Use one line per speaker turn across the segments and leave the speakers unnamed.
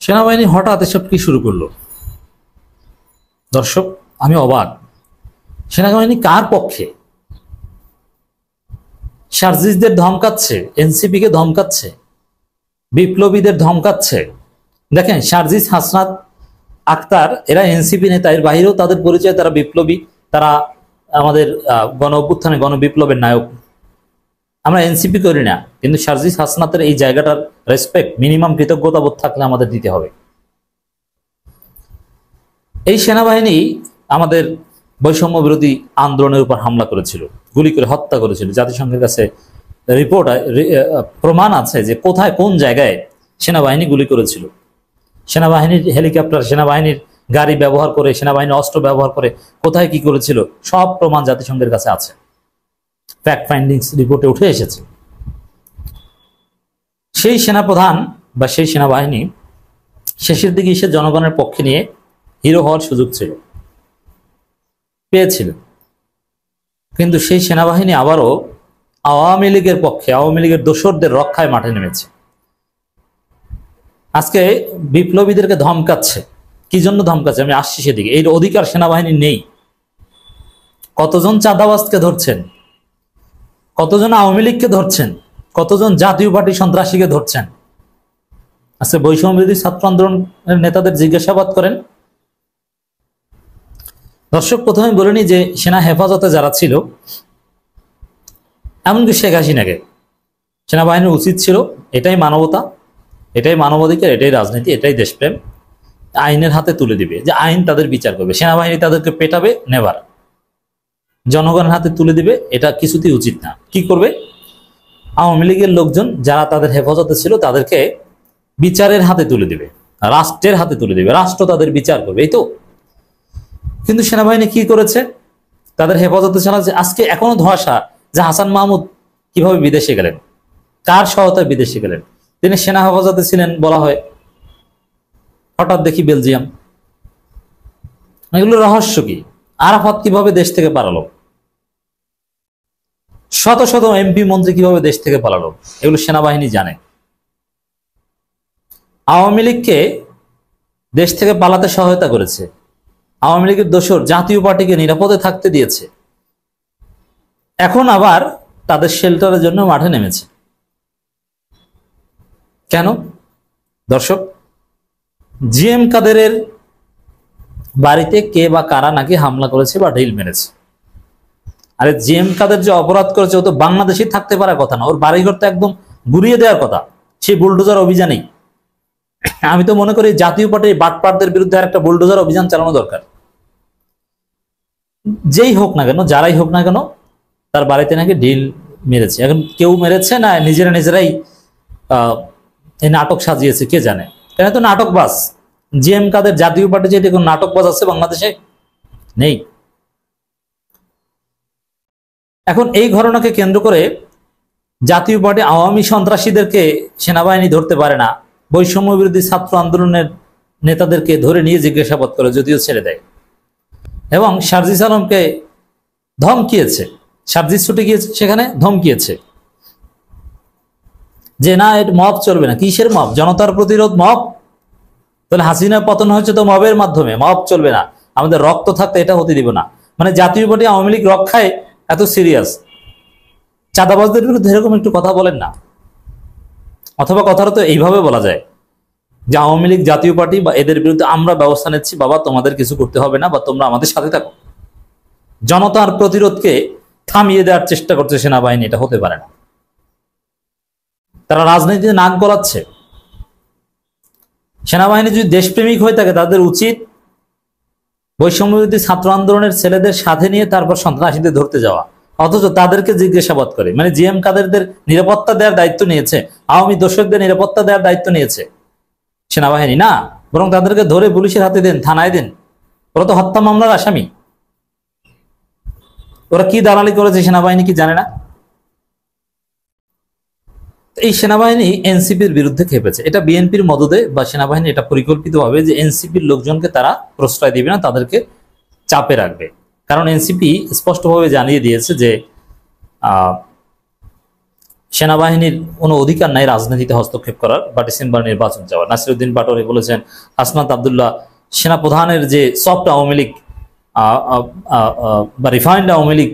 সেনাবাহিনী হঠাৎ এসব কি শুরু করলো? দর্শক, আমি অবাক। সেনাবাহিনী কার পক্ষে? সার্জিসদের ধমকাচ্ছে, এনসিপি কে ধমকাচ্ছে, বিপ্লবীদের ধমকাচ্ছে। দেখেন, সার্জিস, হাসনাত, আক্তার এরা এনসিপি নেতা, এর বাইরেও তাদের পরিচয় তারা বিপ্লবী, তারা আমাদের গণ অভ্যুত্থানে গণবিপ্লবের নায়ক। আমরা এনসিপি করি না, কিন্তু সার্জিস হাসনাতের এই জায়গাটার রেসপেক্ট, মিনিমাম কৃতজ্ঞতাবোধ থাকলে আমাদের দিতে হবে। এই সেনাবাহিনী আমাদের বৈষম্য বিরোধী আন্দোলনের উপর হামলা করেছিল, গুলি করে হত্যা করেছিল। জাতিসংঘের কাছে রিপোর্ট, প্রমাণ আছে যে কোথায়, কোন জায়গায় সেনাবাহিনী গুলি করেছিল। সেনাবাহিনীর হেলিকপ্টার, সেনাবাহিনীর গাড়ি ব্যবহার করে, সেনাবাহিনীর অস্ত্র ব্যবহার করে কোথায় কি করেছিল, সব প্রমাণ জাতিসংঘের কাছে আছে। ফ্যাক্ট ফাইন্ডিংস রিপোর্টে উঠে এসেছে। সেই সেনাপ্রধান বা সেই সেনাবাহিনী শেষের দিকে এসে জনগণের পক্ষে নিয়ে হিরো হওয়ার সুযোগ ছিল, পেয়েছিল। কিন্তু সেই সেনাবাহিনী আবারও আওয়ামী লীগের পক্ষে, আওয়ামী লীগের দোসরদের রক্ষায় মাঠে নেমেছে। আজকে বিপ্লবীদেরকে ধমকাচ্ছে। কি জন্য ধমকাচ্ছে? আমি আসছি সেদিকে। এই অধিকার সেনাবাহিনী নেই। কতজন চাঁদাবাজকে ধরছেন, কতজন আওয়ামী লীগকে ধরছেন, কতজন জাতীয় পার্টি সন্ত্রাসীকে ধরছেন। আজকে বৈষম্য বিরোধী ছাত্র আন্দোলনের নেতাদের জিজ্ঞাসাবাদ করেন। দর্শক, প্রথমে বলে নি যে সেনা হেফাজতে যারা ছিল, এমনকি শেখ হাসিনাকে, সেনাবাহিনীর উচিত ছিল, এটাই মানবতা, এটাই মানবাধিকার, এটাই রাজনীতি, এটাই দেশপ্রেম, আইনের হাতে তুলে দিবে, যে আইন তাদের বিচার করবে। সেনাবাহিনী তাদেরকে পেটাবে, নেবার, জনগণের হাতে তুলে দিবে, এটা কিছুতেই উচিত না। কি করবে? আওয়ামী লীগের লোকজন যারা তাদের হেফাজতে ছিল তাদেরকে বিচারের হাতে তুলে দিবে, রাষ্ট্রের হাতে তুলে দিবে, রাষ্ট্র তাদের বিচার করবে, এই তো। কিন্তু সেনাবাহিনী কি করেছে? তাদের হেফাজতে ছাড়া যে আজকে এখনো ধোঁয়াশা যে হাসান মাহমুদ কিভাবে বিদেশে গেলেন, কার সহায়তায় বিদেশে গেলেন। তিনি সেনা হেফাজতে ছিলেন বলা হয়, হঠাৎ দেখি বেলজিয়াম। এগুলো রহস্য কি? আরাফাত কিভাবে দেশ থেকে পালালো? শত শত এমপি মন্ত্রী কিভাবে দেশ থেকে পালালো? এগুলো সেনাবাহিনী জানে। আওয়ামী লীগকে দেশ থেকে পালাতে সহায়তা করেছে, আওয়ামী লীগের দোসর জাতীয় পার্টিকে নিরাপদে থাকতে দিয়েছে, এখন আবার তাদের শেল্টারের জন্য মাঠে নেমেছে। কেন? দর্শক, জিএম কাদেরের বাড়িতে কে বা কারা নাকি হামলা করেছে বা ঢিল মেরেছে। আরে জিএম কাদের যে অপরাধ করেছে, ও তো বাংলাদেশেই থাকতে পারার কথা না, ওর বাড়িঘর তো একদম গুড়িয়ে দেওয়ার কথা, সেই বুলডোজার অভিযানেই। আমি তো মনে করি জাতীয় পার্টির বাটপারদের বিরুদ্ধে আর একটা বুলডোজার অভিযান চালানো দরকার। যেই হোক না কেন, যারাই হোক না কেন, তার বাড়িতে নাকি ঢিল মেরেছে। এখন কেউ মেরেছে না নিজেরাই এই নাটক সাজিয়েছে, কে জানে। এটা তো নাটকবাজ। জিএম কাদের জাতীয় পার্টি যেটি কোন নাটকবাজ আছে বাংলাদেশে? নেই। এখন এই ঘটনাকে কেন্দ্র করে জাতীয় পার্টি আওয়ামী সন্ত্রাসীদেরকে সেনাবাহিনী ধরতে পারে না, বৈষম্য বিরোধী ছাত্র আন্দোলনের নেতাদেরকে ধরে নিয়ে জিজ্ঞাসাবাদ করে, যদিও ছেড়ে দেয়। এবং সার্জিস আলমকে ধমকিয়েছে, সার্জিস ছুটে গিয়েছে সেখানে, ধমকিয়েছে যে না, এর মব চলবে না। কিসের মব? জনতার প্রতিরোধ মব? তাহলে হাসিনা পতন হয়েছে তো মবের মাধ্যমে, মব চলবে না, আমাদের রক্ত থাকতে এটা হতে দিব না। মানে জাতীয় পার্টি আওয়ামী লীগ রক্ষায় এত সিরিয়াস। চাঁদাবাজদের বিরুদ্ধে এরকম একটু কথা বলেন না। অথবা কথাটা তো এইভাবে বলা যায় যে আওয়ামী লীগ, জাতীয় পার্টি বা এদের বিরুদ্ধে আমরা ব্যবস্থা নিচ্ছি, বাবা তোমাদের কিছু করতে হবে না, বা তোমরা আমাদের সাথে থাকো। জনতার প্রতিরোধকে থামিয়ে দেওয়ার চেষ্টা করছে সেনাবাহিনী, এটা হতে পারে না। তারা রাজনীতিতে নাক গলাচ্ছে। সেনাবাহিনী যদি দেশপ্রেমিক হয়ে থাকে, তাদের উচিত বৈষম্য বিরোধী ছাত্র আন্দোলনের ছেলেদের সাথে নিয়ে তারপর সন্ত্রাসীদের ধরতে যাওয়া। অথচ তাদেরকে জিজ্ঞাসাবাদ করে, মানে জিএম কাদেরদের নিরাপত্তা দেওয়ার দায়িত্ব নিয়েছে, আওয়ামী দর্শকদের নিরাপত্তা দেওয়ার দায়িত্ব নিয়েছে সেনাবাহিনী না, বরং তাদেরকে ধরে পুলিশের হাতে দেন, থানায় দেন। ওরা তো হত্যা মামলার আসামি। ওরা কি দালালি করেছে সেনাবাহিনী কি জানে না? এই সেনাবাহিনী এনসিপির বিরুদ্ধে খেপেছে। এটা বিএনপির মদদে বা সেনাবাহিনী এটা পরিকল্পিতভাবে যে এনসিপির লোকজনকে তারা প্রশ্রয় দিবে না, তাদেরকে চাপে রাখবে। কারণ এনসিপি স্পষ্টভাবে জানিয়ে দিয়েছে যে সেনাবাহিনীর কোনো অধিকার নাই রাজনীতিতে হস্তক্ষেপ করার বা ডিসেম্বর নির্বাচন যাওয়ার। নাসিরউদ্দিন পাটোয়ারি বলেছেন হাসনাত আব্দুল্লাহ সেনাপ্রধানের যে সফট আওয়ামী লীগ বা রিফাইন্ড আওয়ামী লীগ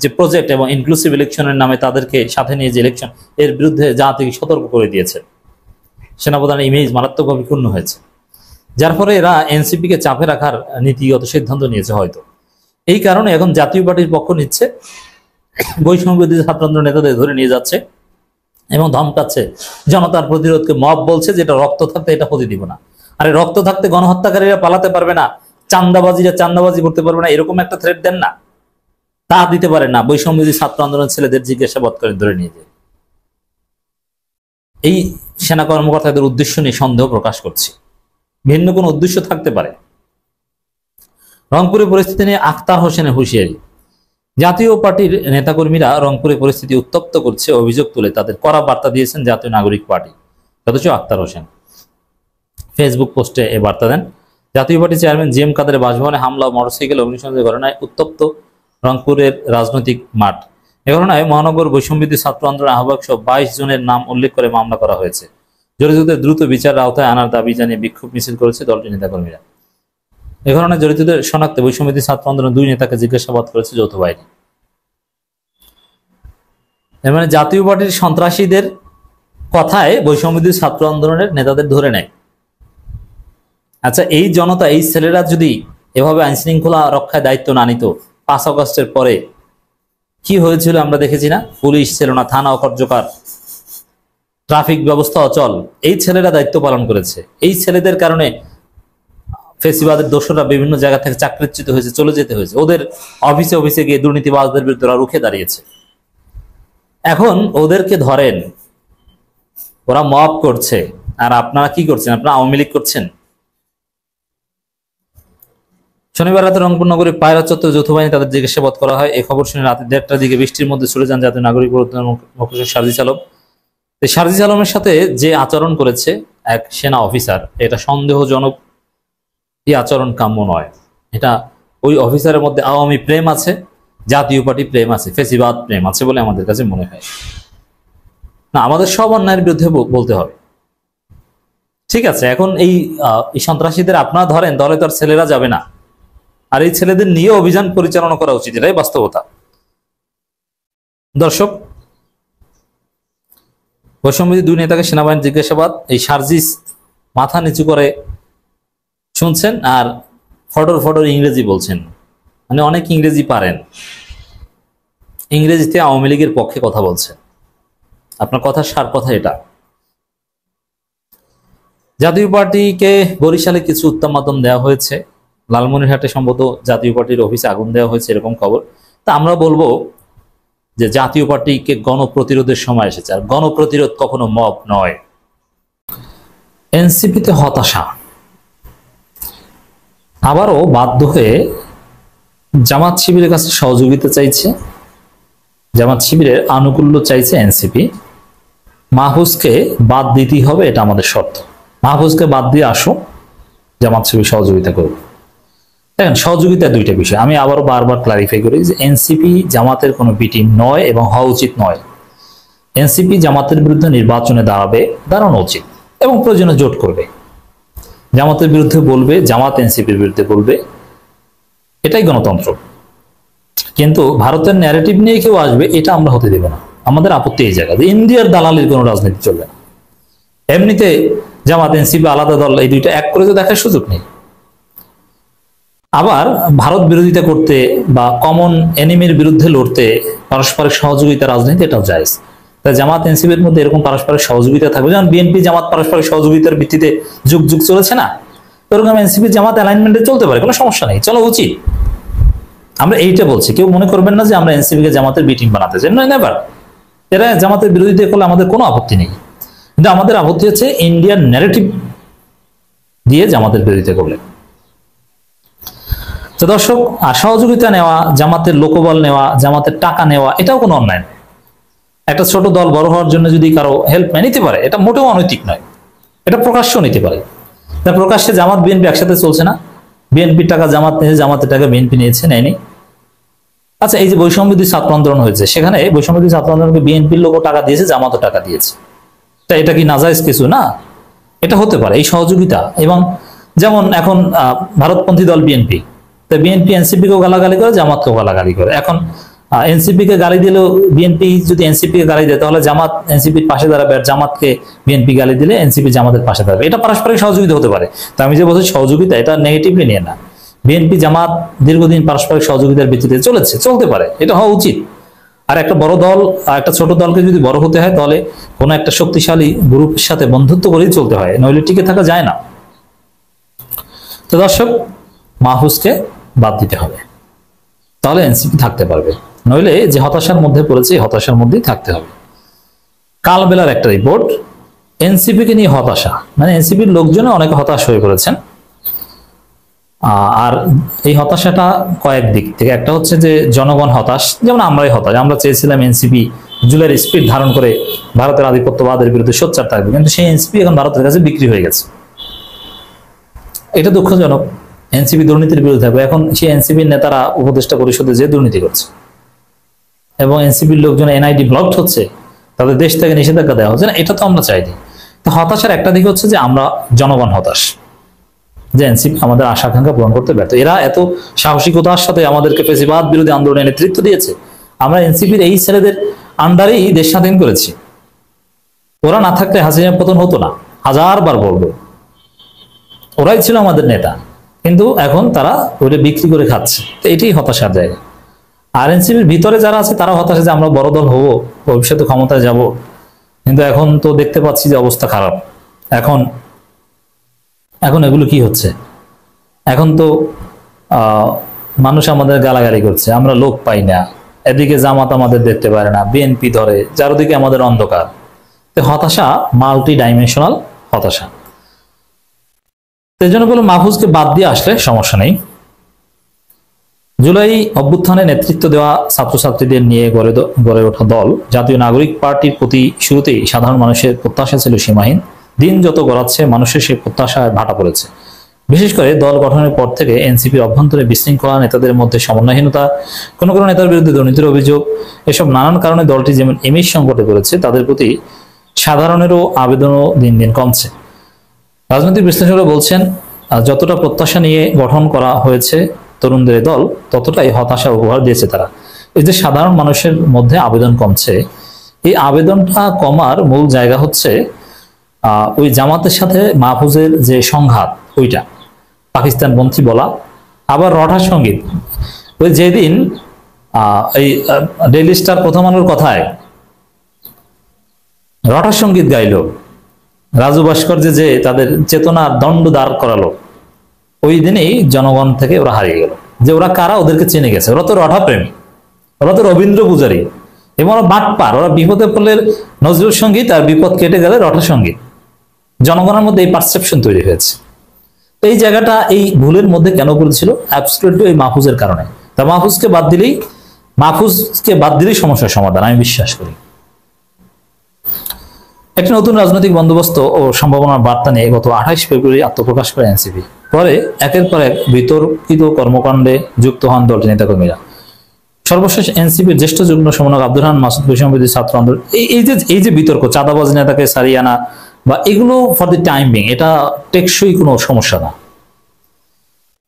যে প্রজেক্ট এবং ইনক্লুসিভ ইলেকশনের নামে তাদেরকে সাথে নিয়ে যে ইলেকশন, এর বিরুদ্ধে জাতিকে সতর্ক করে দিয়েছে। সেনাপ্রধানের ইমেজ মারাত্মকভাবে ক্ষুণ্ণ হয়েছে, যার ফলে এরা এনসিপিকে চাপে রাখার নীতিগত সিদ্ধান্ত নিয়েছে হয়তো। এই কারণে এখন জাতীয় পার্টির পক্ষ নিচ্ছে, বৈষম্যবিরোধী ছাত্র আন্দোলন নেতাদের ধরে নিয়ে যাচ্ছে এবং ধমকাচ্ছে, জনতার প্রতিরোধকে মব বলছে, যেটা রক্ত থাকতে এটা হতে দিব না। আরে রক্ত থাকতে গণহত্যাকারীরা পালাতে পারবে না, চান্দাবাজিরা চান্দাবাজি করতে পারবে না, এরকম একটা থ্রেট দেন না, তা দিতে পারেন না। বৈষম্যবিরোধী ছাত্র আন্দোলন ছেলেদের জিজ্ঞাসাবাদ করে ধরে নিয়ে যায়। এই সেনা কর্মকর্তাদের উদ্দেশ্য নিয়ে সন্দেহ প্রকাশ করছি, ভিন্ন কোনো উদ্দেশ্য থাকতে পারে। রংপুরের পরিস্থিতি নিয়ে আখতার হোসেনের হুঁশিয়ারি। জাতীয় পার্টির নেতাকর্মীরা রংপুরে পরিস্থিতি উত্তপ্ত করছে অভিযোগ তুলে তাদের কড়া বার্তা দিয়েছেন জাতীয় নাগরিক পার্টি সদস্য আখতার হোসেন। ফেসবুক পোস্টে এ বার্তা দেন। জাতীয় পার্টি চেয়ারম্যান জি এম কাদের বাসভবনে হামলা ও মোটরসাইকেল অগ্নিসংযোগের ঘটনায় উত্তপ্ত রংপুরের রাজনৈতিক মাঠ। এ ঘটনায় মহানগর বৈষম্যবিরোধী ছাত্র আন্দোলন আহ্বায়ক সহ 22 জনের নাম উল্লেখ করে মামলা করা হয়েছে। জড়িতদের দ্রুত বিচারের আওতায় আনার দাবি জানিয়ে বিক্ষোভ মিছিল করেছে দলটির নেতাকর্মীরা। এ ঘটনায় জড়িতদের শনাক্তে বৈষম্যবিরোধী ছাত্র আন্দোলন 2 নেতাকে জিজ্ঞাসাবাদ করেছে যৌথ বাহিনী। এর মানে জাতীয় পার্টির সন্ত্রাসীদের কথায় বৈষম্যবিরোধী ছাত্র আন্দোলনের নেতাদের ধরে নেয়। আচ্ছা, এই জনতা, এই ছেলেরা যদি এভাবে আইন শৃঙ্খলা রক্ষায় দায়িত্ব না নিত, 5 আগস্টের পরে কি হয়েছিল আমরা দেখেছি না? পুলিশ ছিল না, থানা অকার্যকর, ট্রাফিক ব্যবস্থা অচল, এই ছেলেরা দায়িত্ব পালন করেছে। এই ছেলেদের কারণে ফেসিবাদের দোষরা বিভিন্ন জায়গা থেকে চাকরিচ্যুত হয়েছে, চলে যেতে হয়েছে। ওদের অফিসে অফিসে গিয়ে দুর্নীতিবাজদের বিরুদ্ধে ওরা রুখে দাঁড়িয়েছে। এখন ওদেরকে ধরেন, ওরা মব করছে, আর আপনারা কি করছেন? আপনারা আওয়ামী লীগ করছেন। শনিবার রাতে রংপুর নগরীর পায়রা চত্বর যৌথ বাহিনী তাদের জিজ্ঞাসাবাদ করা হয়। এই খবর শুনে রাতে 1টার দিকে বৃষ্টির মধ্যে ছুটে যান জাতীয় নাগরিক পরিবর্তন মুখোশ সারজিস আলম। এই সারজিস আলমের সাথে যে আচরণ করেছে এক সেনা অফিসার, এটা সন্দেহজনক, এই আচরণ কাম্য নয়। এটা ওই অফিসারের মধ্যে আওয়ামী প্রেম আছে, জাতীয় পার্টি প্রেম আছে, ফেসিবাদ প্রেম আছে বলে আমাদের কাছে মনে হয় না। আমাদের সব অন্যায়ের বিরুদ্ধে বলতে হবে। ঠিক আছে, এখন এই সন্ত্রাসীদের আপনারা ধরেন, দলে তো আর ছেলেরা যাবে না, আর এই ছেলেদের নিয়ে অভিযান পরিচালনা করা উচিত, এটাই বাস্তবতা। দর্শক, বৈষম্যবিরোধী 2 নেতাকে সেনাবাহিনী জিজ্ঞাসাবাদ, এই সার্জিস মাথা নিচু করে শুনছেন আর ফটর ফটর ইংরেজি বলছেন, মানে অনেক ইংরেজি পারেন, ইংরেজিতে আওয়ামী লীগের পক্ষে কথা বলছেন। আপনার কথার সার কথা এটা। জাতীয় পার্টিকে বরিশালে কিছু উত্তম দেওয়া হয়েছে, লালমনিরহাটে সম্ভবত জাতীয় পার্টির অফিসে আগুন দেওয়া হয়েছে, এরকম খবর। তা আমরা বলবো যে জাতীয় পার্টিকে গণপ্রতিরোধের সময় এসেছে, আর গণপ্রতিরোধ কখনো মব নয়। এনসিপিতে হতাশা, আবারও বাধ্য হয়ে জামাত শিবিরের কাছে সহযোগিতা চাইছে, জামাত শিবিরের আনুকূল্য চাইছে এনসিপি। মাহফুজকে বাদ দিতেই হবে, এটা আমাদের শর্ত। মাহফুজকে বাদ দিয়ে আসো, জামাত শিবির সহযোগিতা করবে। দেখেন, সহযোগিতার 2টা বিষয় আমি আবারও বারবার ক্লারিফাই করি যে এনসিপি জামাতের কোনো বি টিম নয় এবং হওয়া উচিত নয়। এনসিপি জামাতের বিরুদ্ধে নির্বাচনে দাঁড়ানো উচিত এবং প্রয়োজনে জোট করবে, জামাতের বিরুদ্ধে বলবে, জামাত এনসিপির বিরুদ্ধে বলবে, এটাই গণতন্ত্র। কিন্তু ভারতের ন্যারেটিভ নিয়ে কেউ আসবে, এটা আমরা হতে দেব না। আমাদের আপত্তি এই জায়গা যে ইন্ডিয়ার দালালির কোনো রাজনীতি চলবে না। এমনিতে জামাত এনসিপি আলাদা দল, এই 2টা এক করে তো দেখার সুযোগ নেই। আবার ভারত বিরোধিতা করতে বা কমন এনিমির বিরুদ্ধে লড়তে পারস্পরিক সহযোগিতা রাজনীতি, এটাও জায়েজ। তাই জামাত এনসিপির মধ্যে এরকম পারস্পরিক সহযোগিতা থাকবে, যেমন বিএনপি জামাত পারস্পরিক সহযোগিতার ভিত্তিতে যুগ যুগ চলেছে না, এরকম এনসিপি জামাত অ্যালাইনমেন্টে চলতে পারে, কোনো সমস্যা নেই, চলো উচিত। আমরা এইটা বলছি, কেউ মনে করবেন না যে আমরা এনসিপিকে জামাতের বি টিম বানাতে চাই, নয়, নেভার। এরা জামাতের বিরোধিতা করলে আমাদের কোনো আপত্তি নেই, কিন্তু আমাদের আপত্তি হচ্ছে ইন্ডিয়ান ন্যারেটিভ দিয়ে জামাতের বিরোধিতা করলে। তো দর্শক, আর সহযোগিতা নেওয়া, জামাতের লোকবল নেওয়া, জামাতের টাকা নেওয়া, এটাও কোনো অন্যায় নয়। একটা ছোট দল বড় হওয়ার জন্য যদি কারো হেল্প নিতে পারে, এটা মোটেও অনৈতিক নয়, এটা প্রকাশ্য নিতে পারে। তা প্রকাশ্যে জামাত বিএনপি একসাথে চলছে না, বিএনপির টাকা জামাত নিয়েছে, জামাতের টাকা বিএনপি নিয়েছে, নেয়নি। আচ্ছা, এই যে বৈষম্যবিরোধী ছাত্র আন্দোলন হয়েছে, সেখানে বৈষম্যবিরোধী ছাত্র আন্দোলনকে বিএনপির লোকও টাকা দিয়েছে, জামাতও টাকা দিয়েছে। এটা কি নাজায়েজ কিছু না? এটা হতে পারে, এই সহযোগিতা। এবং যেমন এখন ভারতপন্থী দল বিএনপি, তো বিএনপি এনসিপি কেও গালাগালি করে, জামাতকেও গালাগালি করে। এখন এনসিপি কে গালি দিলেও, বিএনপি যদি এনসিপি কে গালি দেয় তাহলে জামাত এনসিপির পাশে দাঁড়াবে, আর জামাতকে বিএনপি গালি দিলে এনসিপি জামাতের পাশে দাঁড়াবে। এটা পারস্পরিক সহযোগিতা হতে পারে। তো আমি যে বলছি সহযোগিতা, এটা নেগেটিভলি নিয়ে না। বিএনপি জামাত দীর্ঘদিন পারস্পরিক সহযোগিতার ভিত্তিতে চলতে পারে, এটা হওয়া উচিত। আর একটা বড় দল আর একটা ছোট দলকে যদি বড় হতে হয়, তাহলে কোনো একটা শক্তিশালী গ্রুপের সাথে বন্ধুত্ব করেই চলতে হয়, নইলে টিকে থাকা যায় না। তো দর্শক, মাহফুজকে বাদ দিতে হবে, তাহলে এনসিপি থাকতে পারবে। নইলে যে হতাশার মধ্যে পড়েছে, হতাশার মধ্যেই থাকতে হবে। কালবেলার একটা রিপোর্ট, এনসিপিকে নিয়ে হতাশা, মানে এনসিপির লোকজনে অনেকে হতাশ হয়ে পড়েছেন। আর এই হতাশাটা কয়েক দিক থেকে। একটা হচ্ছে যে জনগণ হতাশ, যেমন আমরাই হতাশ। আমরা চেয়েছিলাম এনসিপি জুলাইয়ের স্পিড ধারণ করে ভারতের আধিপত্যবাদের বিরুদ্ধে সোচ্চার থাকবে, কিন্তু সেই এনসিপি এখন ভারতের কাছে বিক্রি হয়ে গেছে। এটা দুঃখজনক। এনসিপি দুর্নীতির বিরুদ্ধে থাকবে, এখন সেই এনসিপির নেতারা উপদেষ্টা পরিষদে যে দুর্নীতি করছে, এবং এনসিপির লোকজন এনআইডি ব্লকড হচ্ছে, তাদের দেশ থেকে নিষেধাজ্ঞা দেওয়া হচ্ছে না। এটা তো আমরা চাইনি। তো হতাশার একটা দিক হচ্ছে যে আমরা জনগণ হতাশ, যে এনসিপি আমাদের আশা আকাঙ্ক্ষা পূরণ করতে ব্যর্থ। এরা এত সাহসিকতার সাথে আমাদেরকে ফেসিবাদ বিরোধী আন্দোলনে নেতৃত্ব দিয়েছে, আমরা এনসিপির এই ছেলেদের আন্ডারেই দেশ স্বাধীন করেছি। ওরা না থাকলে হাসিনা পতন হতো না, হাজারবার বলবো। ওরাই ছিল আমাদের নেতা, কিন্তু এখন তারা ওটা বিক্রি করে খাচ্ছে। তো এটাই হতাশার জায়গা। আর এনসিপির ভিতরে যারা আছে তারা হতাশা যে আমরা বড় দল হবো, ভবিষ্যতে ক্ষমতায় যাব, কিন্তু এখন তো দেখতে পাচ্ছি যে অবস্থা খারাপ। এখন এগুলো কি হচ্ছে? এখন তো মানুষ আমাদের গালাগালি করছে, আমরা লোক পাই না, এদিকে জামাত আমাদের দেখতে পারে না, বিএনপি ধরে, চারদিকে আমাদের অন্ধকার। তো হতাশা মাল্টি ডাইমেনশনাল হতাশা। সেই জন্য বলো মাহফুজকে বাদ দিয়ে আসলে সমস্যা নেই। জুলাই অভ্যুত্থানে নেতৃত্ব দেওয়া ছাত্রছাত্রীদের নিয়ে গড়ে ওঠা দল জাতীয় নাগরিক পার্টির প্রতি শুরুতেই সাধারণ মানুষের প্রত্যাশা ছিল সীমাহীন। দিন যত গড়াচ্ছে মানুষের সেই প্রত্যাশায় ভাটা পড়েছে। বিশেষ করে দল গঠনের পর থেকে এনসিপির অভ্যন্তরে বিশৃঙ্খলা, নেতাদের মধ্যে সমন্বয়হীনতা, কোনো কোনো নেতার বিরুদ্ধে দুর্নীতির অভিযোগ, এসব নানান কারণে দলটি যেমন ইমেজ সংকটে পড়েছে, তাদের প্রতি সাধারণেরও আবেদনও দিন দিন কমছে। রাজনৈতিক বিশ্লেষকরা বলছেন, যতটা প্রত্যাশা নিয়ে গঠন করা হয়েছে তরুণদের দল, ততটাই হতাশা উপহার দিয়েছে তারা। এই যে সাধারণ মানুষের মধ্যে আবেদন কমছে, এই আবেদনটা কমার মূল জায়গা হচ্ছে ওই জামাতের সাথে মাহফুজের যে সংঘাত, ওইটা পাকিস্তানপন্থী বলা, আবার রটা সঙ্গীত। ওই যেদিন এই ডেইলি স্টার প্রথম আলোর কথায় রটা সঙ্গীত গাইল, রাজু ভাস্কর্য যে তাদের চেতনার দণ্ড দাঁড় করালো, ওই দিনেই জনগণ থেকে ওরা হারিয়ে গেল। যে ওরা কারা, ওদেরকে চিনে গেছে। ওরা তো রটা প্রেমী, ওরা তো রবীন্দ্র পূজারী, এবং ওরা বাটপার। ওরা বিপদে পড়লে নজরুল সঙ্গীত, আর বিপদ কেটে গেলে রটা সঙ্গীত। জনগণের মধ্যে এই পারসেপশন তৈরি হয়েছে। এই জায়গাটা এই ভুলের মধ্যে কেন পড়েছিল? অ্যাবসলিউটলি এই মাহফুজের কারণে। তা মাহফুজকে বাদ দিলেই সমস্যার সমাধান, আমি বিশ্বাস করি। একটি নতুন রাজনৈতিক বন্দোবস্ত ও সম্ভাবনার বার্তা নিয়ে গত 28 ফেব্রুয়ারি আত্মপ্রকাশ করে এনসিপি। পরে একের পর এক বিতর্কিত কর্মকাণ্ডে যুক্ত হন দলটির নেতাকর্মীরা। সর্বশেষ এনসিপির জ্যেষ্ঠ যুগ্ম সমন্বয়ক আব্দুর রহমান মাসুদ বৈষম্যবিরোধী ছাত্র আন্দোলন, এই যে বিতর্ক, চাঁদাবাজ নেতাকে সারিয়ে আনা বা এগুলো ফর দি টাইম বিং, এটা টেকসই কোনো সমস্যা না।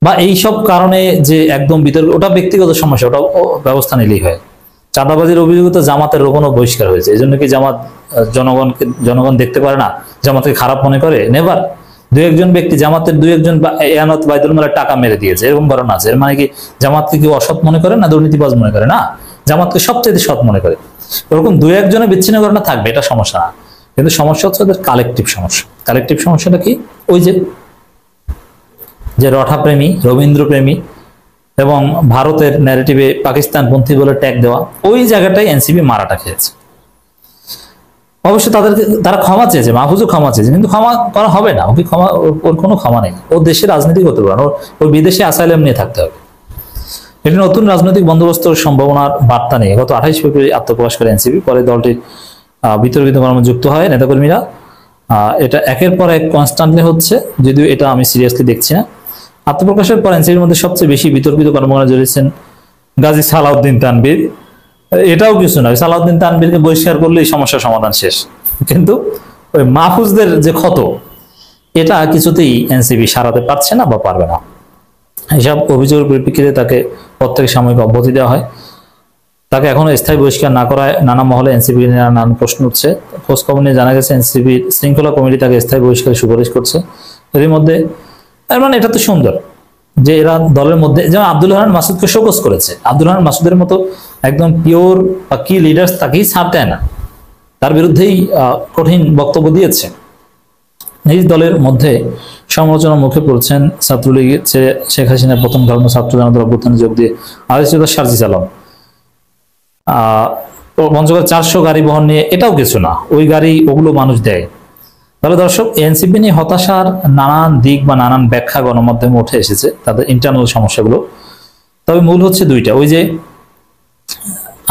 বা এইসব কারণে যে একদম বিতর্ক, ওটা ব্যক্তিগত সমস্যা, ওটা ব্যবস্থা নিলেই হয়। চাঁদাবাজির অভিযোগে তো জামাতের রোপণও বহিষ্কার হয়েছে। এই জন্য কি জামাত জনগণ দেখতে পারে না, জামাতকে খারাপ মনে করে? নেভার। দুই একজন ব্যক্তি, জামাতের দুই একজন এয়ানত বাইদুল মালের টাকা মেরে দিয়েছে, এরকম ঘটনা আছে। এর মানে কি জামাতকে কেউ অসৎ মনে করে না, দুর্নীতিবাজ মনে করে না? জামাতকে সবচেয়ে সৎ মনে করে। এরকম দুই একজনের বিচ্ছিন্ন ঘটনা থাকবে, এটা সমস্যা না। কিন্তু সমস্যা হচ্ছে ওদের কালেকটিভ সমস্যা। কালেকটিভ সমস্যাটা কি? ওই যে রঠা প্রেমী, রবীন্দ্র প্রেমী এবং ভারতের ন্যারেটিভে পাকিস্তানপন্থী বলে ট্যাগ দেওয়া, ওই জায়গাটাই এনসিপি মারাটা খেয়েছে। অবশ্য তারা ক্ষমা চেয়েছে, মাহফুজও ক্ষমা চেয়েছে, কিন্তু ক্ষমা করা হবে না। ওর কোনো ক্ষমা নেই। ও দেশে রাজনীতি করতে পারে, ওর বিদেশে অ্যাসাইলাম নিয়ে থাকতে হবে। এটি নতুন রাজনৈতিক বন্দোবস্তের সম্ভাবনার বার্তা নিয়ে গত 28 ফেব্রুয়ারি আত্মপ্রকাশ করে এনসিপি। পরে দলটির বিতর্কিত কর্মে যুক্ত হয় নেতাকর্মীরা। এটা একের পর এক কনস্ট্যান্টলি হচ্ছে, যদিও এটা আমি সিরিয়াসলি দেখছি না। আত্মপ্রকাশের পর এনসিপির মধ্যে সবচেয়ে বেশি বিতর্কিত কর্মকাণ্ডে জড়িয়েছেন গাজী সালাউদ্দিন তানভীর, এটাও কিছু নয়, সালাউদ্দিন তানভীরকে বহিষ্কার করলেই সমস্যার সমাধান শেষ। কিন্তু ওই মাহফুজদের যে ক্ষত, এটা কিছুতেই এনসিপি সারাতে পারছে না বা পারবে না। এইসব অভিযোগের পরিপ্রেক্ষিতে তাকে পদ থেকে সাময়িক অব্যাহতি দেওয়া হয়। তাকে এখনো স্থায়ী বহিষ্কার না করায় নানা মহলে এনসিপি নিয়ে নানান প্রশ্ন উঠছে। খোঁজ খবর নিয়ে জানা গেছে এনসিপির শৃঙ্খলা কমিটি তাকে স্থায়ী বহিষ্কারের সুপারিশ করছে। এর মধ্যে মানে এটা তো সুন্দর যে এরা দলের মধ্যে, যেমন আব্দুল রহমান মাসুদকে শোকজ করেছে। আব্দুল রহমান মাসুদের মতো একদম পিওর বা কি লিডার্স তাকেই ছাড় দেয় না, তার বিরুদ্ধেই কঠিন বক্তব্য দিয়েছে। নিজ দলের মধ্যে সমালোচনার মুখে পড়ছেন ছাত্রলীগের ছেড়ে শেখ হাসিনার প্রথম ধর্ম ছাত্র জনতার অভ্যুত্থানে যোগ দিয়ে আলোচিত সার্জিস আলম পঞ্চগড় 400 গাড়ি বহন নিয়ে, এটাও কিছু না, ওই গাড়ি ওগুলো মানুষ দেয়। তাহলে দর্শক, এনসিপি নিয়ে হতাশার নানান দিক বা নানান ব্যাখ্যা গণমাধ্যমে উঠে এসেছে, তাদের ইন্টারনাল সমস্যাগুলো। তবে মূল হচ্ছে দুইটা। ওই যে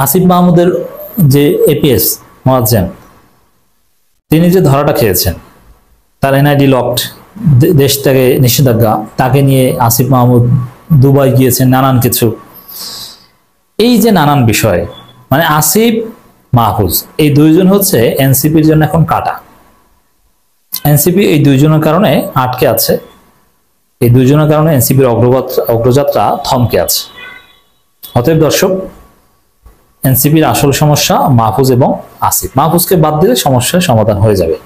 আসিফ মাহমুদের যে এপিএস মোয়াজ্জেম, তিনি যে ধরাটা খেয়েছেন, তার এনআইডি লকড, দেশ থেকে নিষেধাজ্ঞা, তাকে নিয়ে আসিফ মাহমুদ দুবাই গিয়েছেন, নানান কিছু, এই যে নানান বিষয়, মানে আসিফ মাহফুজ এই দুইজন হচ্ছে এনসিপির জন্য এখন কাটা। এনসিপি এই দুইজনের কারণে আটকে আছে, এই দুইজনের কারণে এনসিপির অগ্রযাত্রা থমকে আছে। অতএব দর্শক, এনসিপির আসল সমস্যা মাহফুজ এবং আসিফ। মাহফুজকে বাদ দিলে সমস্যার সমাধান হয়ে যাবে।